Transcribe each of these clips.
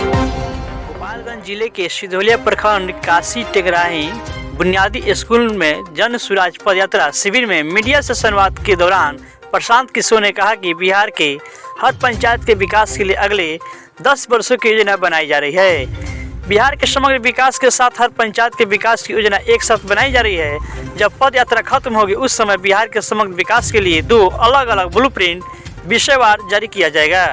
गोपालगंज जिले के सिधौलिया प्रखंड काशी टेकराही बुनियादी स्कूल में जन स्वराज पदयात्रा शिविर में मीडिया से संवाद के दौरान प्रशांत किशोर ने कहा कि बिहार के हर पंचायत के विकास के लिए अगले 10 वर्षों की योजना बनाई जा रही है। बिहार के समग्र विकास के साथ हर पंचायत के विकास की योजना एक साथ बनाई जा रही है। जब पद यात्रा खत्म होगी उस समय बिहार के समग्र विकास के लिए 2 अलग अलग ब्लूप्रिंट विषयवार जारी किया जाएगा।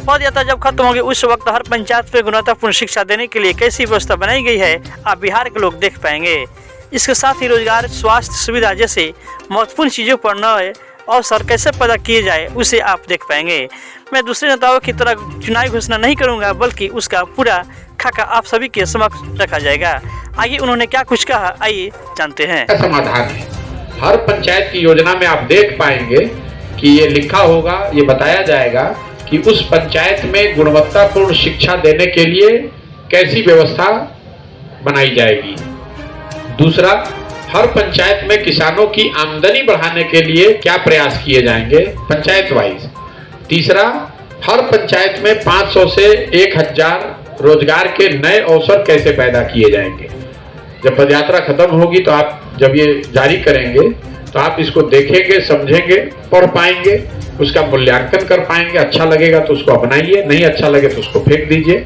पद यात्रा जब खत्म होगी उस वक्त हर पंचायत में गुणवत्तापूर्ण शिक्षा देने के लिए कैसी व्यवस्था बनाई गई है आप बिहार के लोग देख पाएंगे। इसके साथ ही रोजगार, स्वास्थ्य सुविधा जैसे महत्वपूर्ण चीज़ों पर नए अवसर कैसे पैदा किए जाए उसे आप देख पाएंगे। मैं दूसरे नेताओं की तरह चुनावी घोषणा नहीं करूंगा, बल्कि उसका पूरा खाका आप सभी के समक्ष रखा जाएगा। आगे उन्होंने क्या कुछ कहा, आइए जानते हैं। समाधान है हर पंचायत की योजना में आप देख पाएंगे कि ये लिखा होगा, ये बताया जाएगा कि उस पंचायत में गुणवत्तापूर्ण शिक्षा देने के लिए कैसी व्यवस्था बनाई जाएगी। दूसरा, हर पंचायत में किसानों की आमदनी बढ़ाने के लिए क्या प्रयास किए जाएंगे पंचायत वाइज। तीसरा, हर पंचायत में 500 से 1000 रोजगार के नए अवसर कैसे पैदा किए जाएंगे। जब पदयात्रा खत्म होगी तो आप जब ये जारी करेंगे तो आप इसको देखेंगे, समझेंगे, पढ़ पाएंगे, उसका मूल्यांकन कर पाएंगे। अच्छा लगेगा तो उसको अपनाइए, नहीं अच्छा लगे तो उसको फेंक दीजिए,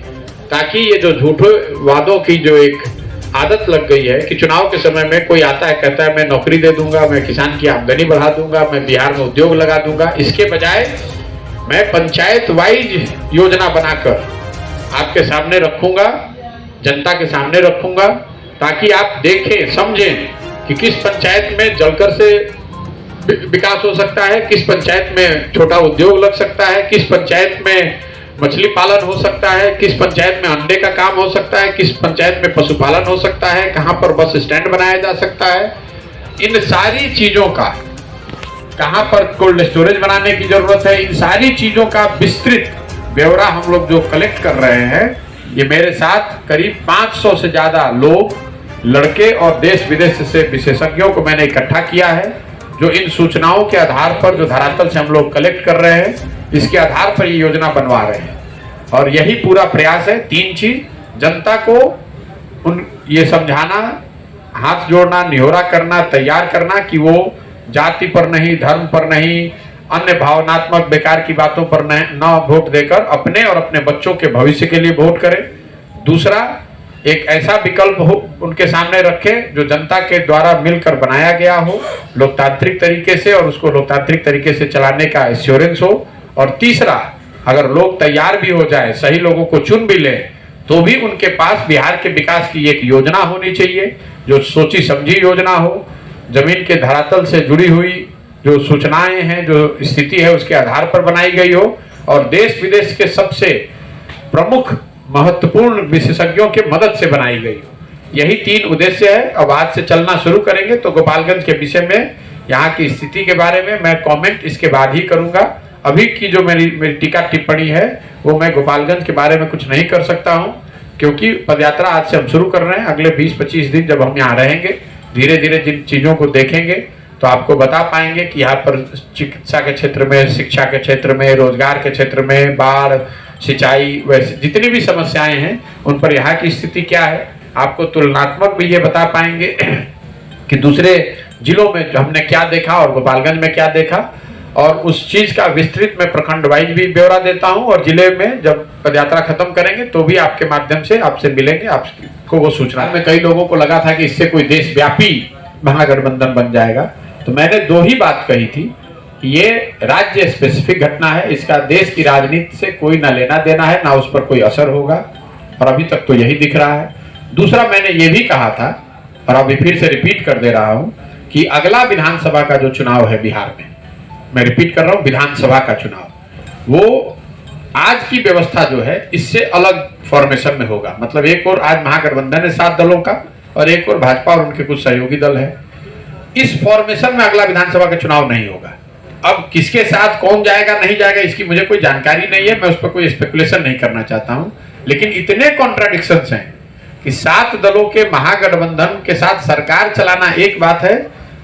ताकि ये जो झूठे वादों की जो एक आदत लग गई है कि चुनाव के समय में कोई आता है कहता है मैं नौकरी दे दूंगा, मैं किसान की आमदनी बढ़ा दूंगा, मैं बिहार में उद्योग लगा दूंगा। इसके बजाय मैं पंचायत वाइज योजना बनाकर आपके सामने रखूंगा, जनता के सामने रखूंगा, ताकि आप देखें, समझें कि किस पंचायत में जलकर से विकास हो सकता है, किस पंचायत में छोटा उद्योग लग सकता है, किस पंचायत में मछली पालन हो सकता है, किस पंचायत में अंडे का काम हो सकता है, किस पंचायत में पशुपालन हो सकता है, कहां पर बस स्टैंड बनाया जा सकता है। इन सारी चीजों का, कहां पर कोल्ड स्टोरेज बनाने की जरूरत है, इन सारी चीजों का विस्तृत ब्यौरा हम लोग जो कलेक्ट कर रहे हैं। ये मेरे साथ करीब 500 से ज्यादा लोग, लड़के और देश विदेश से विशेषज्ञों को मैंने इकट्ठा किया है, जो इन सूचनाओं के आधार पर जो धरातल से हम लोग कलेक्ट कर रहे हैं, इसके आधार पर ये योजना बनवा रहे हैं। और यही पूरा प्रयास है। 3 चीज, जनता को ये समझाना, हाथ जोड़ना, निहोरा करना, तैयार करना कि वो जाति पर नहीं, धर्म पर नहीं, अन्य भावनात्मक बेकार की बातों पर न वोट देकर अपने और अपने बच्चों के भविष्य के लिए वोट करें। दूसरा, एक ऐसा विकल्प हो उनके सामने रखें जो जनता के द्वारा मिलकर बनाया गया हो, लोकतांत्रिक तरीके से, और उसको लोकतांत्रिक तरीके से चलाने का एश्योरेंस हो। और तीसरा, अगर लोग तैयार भी हो जाए, सही लोगों को चुन भी लें, तो भी उनके पास बिहार के विकास की एक योजना होनी चाहिए, जो सोची समझी योजना हो, जमीन के धरातल से जुड़ी हुई जो सूचनाएं हैं, जो स्थिति है उसके आधार पर बनाई गई हो, और देश विदेश के सबसे प्रमुख महत्वपूर्ण विशेषज्ञों के मदद से बनाई गई हो। यही 3 उद्देश्य है। अब आज से चलना शुरू करेंगे तो गोपालगंज के विषय में, यहाँ की स्थिति के बारे में मैं कमेंट इसके बाद ही करूंगा। अभी की जो मेरी टीका टिप्पणी है वो मैं गोपालगंज के बारे में कुछ नहीं कर सकता हूं, क्योंकि पदयात्रा आज से हम शुरू कर रहे हैं। अगले 20-25 दिन जब हम यहाँ रहेंगे, धीरे धीरे जिन चीज़ों को देखेंगे तो आपको बता पाएंगे कि यहाँ पर चिकित्सा के क्षेत्र में, शिक्षा के क्षेत्र में, रोजगार के क्षेत्र में, बाढ़, सिंचाई, वैसे जितनी भी समस्याएं हैं उन पर यहाँ की स्थिति क्या है। आपको तुलनात्मक भी ये बता पाएंगे कि दूसरे जिलों में जो हमने क्या देखा और गोपालगंज में क्या देखा, और उस चीज का विस्तृत मैं प्रखंड वाइज भी ब्यौरा देता हूं। और जिले में जब पदयात्रा खत्म करेंगे तो भी आपके माध्यम से आपसे मिलेंगे, आपको वो सूचना में। कई लोगों को लगा था कि इससे कोई देशव्यापी महागठबंधन बन जाएगा, तो मैंने 2 ही बात कही थी कि ये राज्य स्पेसिफिक घटना है, इसका देश की राजनीति से कोई ना लेना देना है, ना उस पर कोई असर होगा, और अभी तक तो यही दिख रहा है। दूसरा, मैंने ये भी कहा था, और अभी फिर से रिपीट कर दे रहा हूं, कि अगला विधानसभा का जो चुनाव है बिहार में, मैं रिपीट कर रहा हूं, विधानसभा का चुनाव, वो आज की व्यवस्था जो है इससे अलग फॉर्मेशन में होगा। मतलब एक और आज महागठबंधन है 7 दलों का, और एक और भाजपा और उनके कुछ सहयोगी दल है। इस फॉर्मेशन में अगला विधानसभा का चुनाव नहीं होगा। अब किसके साथ कौन जाएगा नहीं जाएगा इसकी मुझे कोई जानकारी नहीं है, मैं उस पर कोई स्पेकुलेशन नहीं करना चाहता हूं। लेकिन इतने कॉन्ट्राडिक्शंस हैं कि 7 दलों के महागठबंधन के साथ सरकार चलाना एक बात है,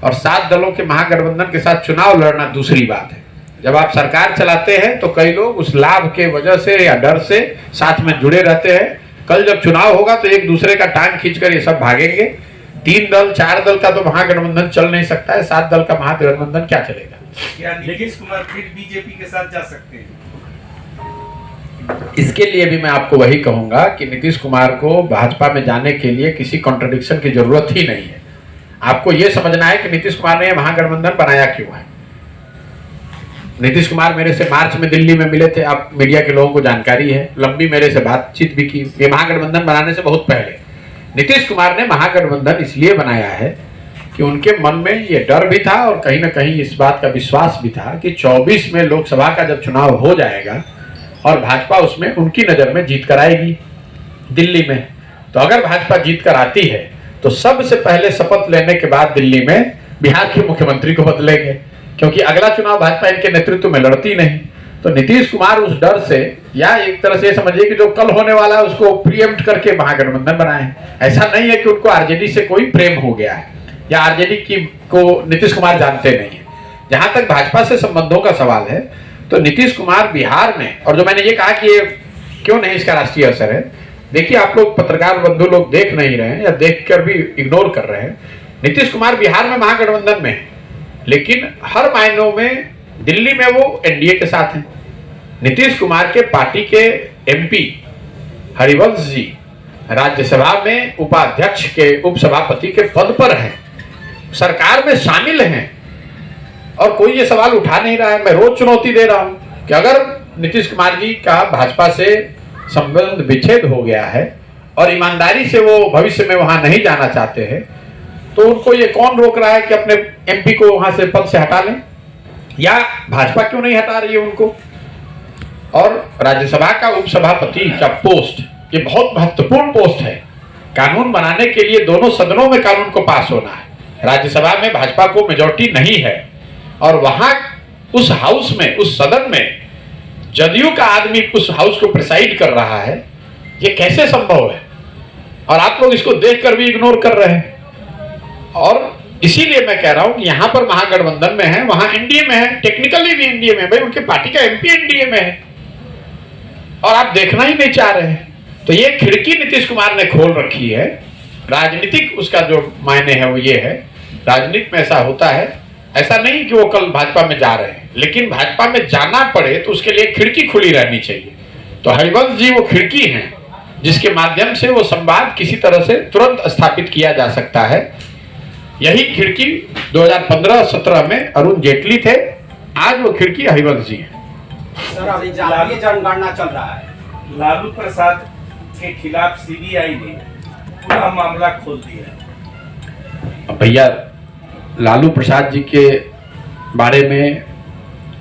और 7 दलों के महागठबंधन के साथ चुनाव लड़ना दूसरी बात है। जब आप सरकार चलाते हैं तो कई लोग उस लाभ के वजह से या डर से साथ में जुड़े रहते हैं। कल जब चुनाव होगा तो एक दूसरे का टांग खींचकर ये सब भागेंगे। 3 दल 4 दल का तो महागठबंधन चल नहीं सकता है, 7 दल का महागठबंधन क्या चलेगा। क्या नीतीश कुमार फिर बीजेपी के साथ जा सकते हैं? इसके लिए भी मैं आपको वही कहूंगा कि नीतीश कुमार को भाजपा में जाने के लिए किसी कॉन्ट्रडिक्शन की जरूरत ही नहीं है। आपको यह समझना है कि नीतीश कुमार ने महागठबंधन बनाया क्यों है। नीतीश कुमार मेरे से मार्च में दिल्ली में मिले थे, आप मीडिया के लोगों को जानकारी है, लंबी मेरे से बातचीत भी की। ये महागठबंधन बनाने से बहुत पहले नीतीश कुमार ने महागठबंधन इसलिए बनाया है कि उनके मन में ये डर भी था और कहीं ना कहीं इस बात का विश्वास भी था कि 24 में लोकसभा का जब चुनाव हो जाएगा और भाजपा उसमें उनकी नजर में जीत कर आएगी दिल्ली में, तो अगर भाजपा जीत कर आती है तो सबसे पहले शपथ लेने के बाद दिल्ली में बिहार के मुख्यमंत्री को बदलेंगे, क्योंकि अगला चुनाव भाजपा इनके नेतृत्व में लड़ती नहीं। तो नीतीश कुमार उस डर से, या एक तरह से समझिए कि जो कल होने वाला है उसको प्रीएम्प्ट करके महागठबंधन बनाए। ऐसा नहीं है कि उनको आरजेडी से कोई प्रेम हो गया है या आरजेडी की को नीतीश कुमार जानते नहीं है। जहां तक भाजपा से संबंधों का सवाल है तो नीतीश कुमार बिहार में, और जो मैंने ये कहा कि ये क्यों नहीं इसका राष्ट्रीय असर है, देखिए आप लोग पत्रकार बंधु लोग देख नहीं रहे हैं या देख कर भी इग्नोर कर रहे हैं। नीतीश कुमार बिहार में महागठबंधन में है, लेकिन हर मायनों में दिल्ली में वो एनडीए के साथ हैं। नीतीश कुमार के पार्टी के एमपी हरिवंश जी राज्यसभा में उपाध्यक्ष के उपसभापति के पद पर हैं, सरकार में शामिल हैं, और कोई ये सवाल उठा नहीं रहा है। मैं रोज चुनौती दे रहा हूं कि अगर नीतीश कुमार जी का भाजपा से संबंध विच्छेद हो गया है और ईमानदारी से वो भविष्य में वहां नहीं जाना चाहते हैं, तो उनको ये कौन रोक रहा है कि अपने एमपी को वहां से पद से हटा लें, या भाजपा क्यों नहीं हटा रही है उनको। और राज्यसभा का उपसभापति का पोस्ट ये बहुत महत्वपूर्ण पोस्ट है। कानून बनाने के लिए दोनों सदनों में कानून को पास होना है। राज्यसभा में भाजपा को मेजॉरिटी नहीं है और वहां उस हाउस में, उस सदन में जदयू का आदमी उस हाउस को प्रिसाइड कर रहा है, ये कैसे संभव है। और आप लोग इसको देखकर भी इग्नोर कर रहे हैं। और इसीलिए मैं कह रहा हूं कि यहां पर महागठबंधन में है, वहां एनडीए में है, टेक्निकली भी एनडीए में, भाई उनके पार्टी का एमपी एनडीए में है और आप देखना ही नहीं चाह रहे हैं। तो ये खिड़की नीतीश कुमार ने खोल रखी है। राजनीतिक उसका जो मायने है वो ये है, राजनीति में ऐसा होता है, ऐसा नहीं कि वो कल भाजपा में जा रहे हैं, लेकिन भाजपा में जाना पड़े तो उसके लिए खिड़की खुली रहनी चाहिए। तो हरिवंश जी वो खिड़की हैं जिसके माध्यम से वो संवाद किसी तरह से तुरंत स्थापित किया जा सकता है। यही खिड़की 2015-17 में अरुण जेटली थे, आज वो खिड़की हरिवंश जी है। सर अभी जातीय जनगणना चल रहा है, लालू प्रसाद के खिलाफ सीबीआई ने पूरा मामला खोल दिया। भैया लालू प्रसाद जी के बारे में,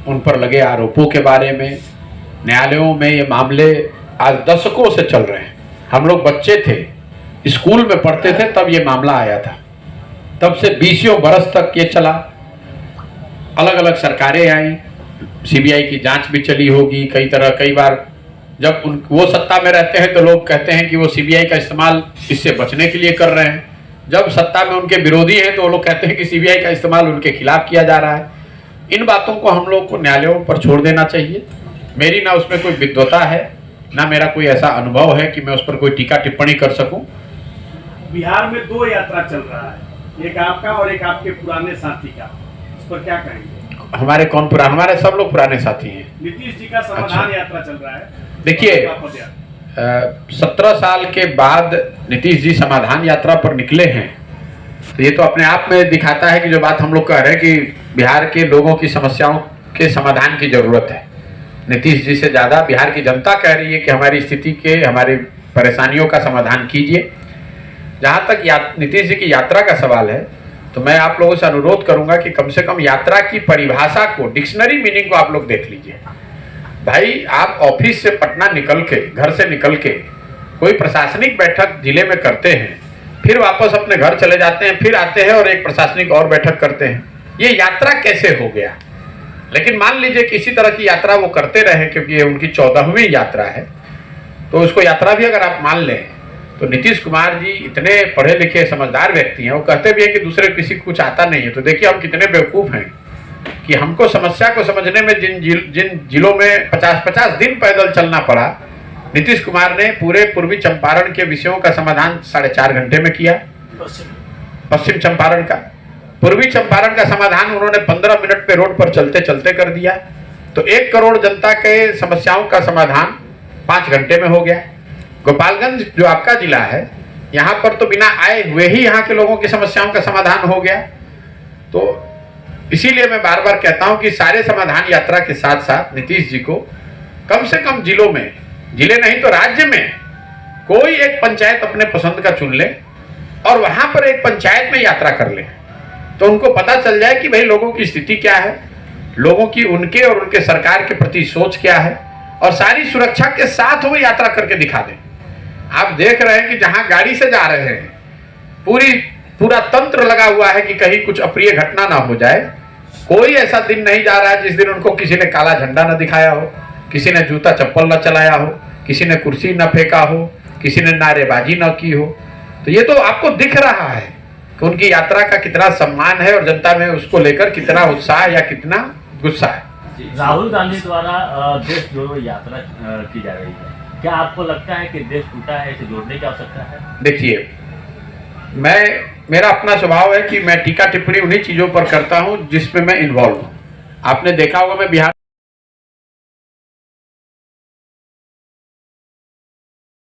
उन पर लगे आरोपों के बारे में न्यायालयों में ये मामले आज दशकों से चल रहे हैं। हम लोग बच्चे थे, स्कूल में पढ़ते थे, तब ये मामला आया था। तब से 20 बरस तक ये चला, अलग अलग सरकारें आई, सीबीआई की जांच भी चली होगी कई बार। जब वो सत्ता में रहते हैं तो लोग कहते हैं कि वो सीबीआई का इस्तेमाल इससे बचने के लिए कर रहे हैं, जब सत्ता में उनके विरोधी हैं तो वो लोग कहते हैं कि सीबीआई का इस्तेमाल उनके खिलाफ किया जा रहा है। इन बातों को हम लोग को न्यायालयों पर छोड़ देना चाहिए। मेरी ना उसमें कोई विद्वता है, ना मेरा कोई ऐसा अनुभव है कि मैं उस पर कोई टीका टिप्पणी कर सकूं। बिहार में 2 यात्रा चल रहा है, एक आपका और एक आपके पुराने साथी का, इस पर क्या कहेंगे? हमारे कौन पुराने? हमारे सब लोग पुराने साथी हैं। नीतीश जी का समाधान यात्रा चल रहा है। देखिए 17 साल के बाद नीतीश जी समाधान यात्रा पर निकले हैं, तो ये तो अपने आप में दिखाता है कि जो बात हम लोग कह रहे हैं कि बिहार के लोगों की समस्याओं के समाधान की जरूरत है, नीतीश जी से ज्यादा बिहार की जनता कह रही है कि हमारी स्थिति के, हमारी परेशानियों का समाधान कीजिए। जहां तक नीतीश जी की यात्रा का सवाल है, तो मैं आप लोगों से अनुरोध करूंगा कि कम से कम यात्रा की परिभाषा को, डिक्शनरी मीनिंग को आप लोग देख लीजिए। भाई आप ऑफिस से पटना निकल के, घर से निकल के कोई प्रशासनिक बैठक जिले में करते हैं, फिर वापस अपने घर चले जाते हैं, फिर आते हैं और एक प्रशासनिक और बैठक करते हैं, ये यात्रा कैसे हो गया। लेकिन मान लीजिए किसी तरह की यात्रा वो करते रहे, क्योंकि ये उनकी 14वीं यात्रा है, तो उसको यात्रा भी अगर आप मान लें तो नीतीश कुमार जी इतने पढ़े लिखे समझदार व्यक्ति हैं, वो कहते भी हैं कि दूसरे किसी को कुछ आता नहीं है। तो देखिए हम कितने बेवकूफ़ हैं कि हमको समस्या को समझने में जिन जिलों में 50-50 दिन पैदल चलना पड़ा, नीतीश कुमार ने पूरे पूर्वी चंपारण के विषयों का समाधान 4.5 घंटे में किया। पश्चिम चंपारण का, पूर्वी चंपारण का समाधान उन्होंने 15 मिनट पे रोड पर चलते चलते कर दिया। तो 1 करोड़ जनता के समस्याओं का समाधान 5 घंटे में हो गया। गोपालगंज जो आपका जिला है, यहाँ पर तो बिना आए हुए ही यहाँ के लोगों की समस्याओं का समाधान हो गया। तो इसीलिए मैं बार बार कहता हूं कि सारे समाधान यात्रा के साथ साथ नीतीश जी को कम से कम जिलों में, जिले नहीं तो राज्य में कोई एक पंचायत अपने पसंद का चुन ले और वहां पर एक पंचायत में यात्रा कर ले, तो उनको पता चल जाए कि भाई लोगों की स्थिति क्या है, लोगों की उनके और उनके सरकार के प्रति सोच क्या है, और सारी सुरक्षा के साथ वो यात्रा करके दिखा दें। आप देख रहे हैं कि जहां गाड़ी से जा रहे हैं पूरा तंत्र लगा हुआ है कि कहीं कुछ अप्रिय घटना ना हो जाए। कोई ऐसा दिन नहीं जा रहा है जिस दिन उनको किसी ने काला झंडा न दिखाया हो, किसी ने जूता चप्पल न चलाया हो, किसी ने कुर्सी न फेंका हो, किसी ने नारेबाजी न की हो। तो ये तो आपको दिख रहा है कि उनकी यात्रा का कितना सम्मान है और जनता में उसको लेकर कितना उत्साह या कितना गुस्सा है। राहुल गांधी द्वारा देश जोड़ो यात्रा की जा रही है, क्या आपको लगता है कि देश टूटा है, इसे जोड़ने की आवश्यकता है? देखिए, मेरा अपना स्वभाव है कि मैं टीका टिप्पणी उन्हीं चीजों पर करता हूं जिसमें मैं इन्वॉल्व हूं। आपने देखा होगा मैं बिहार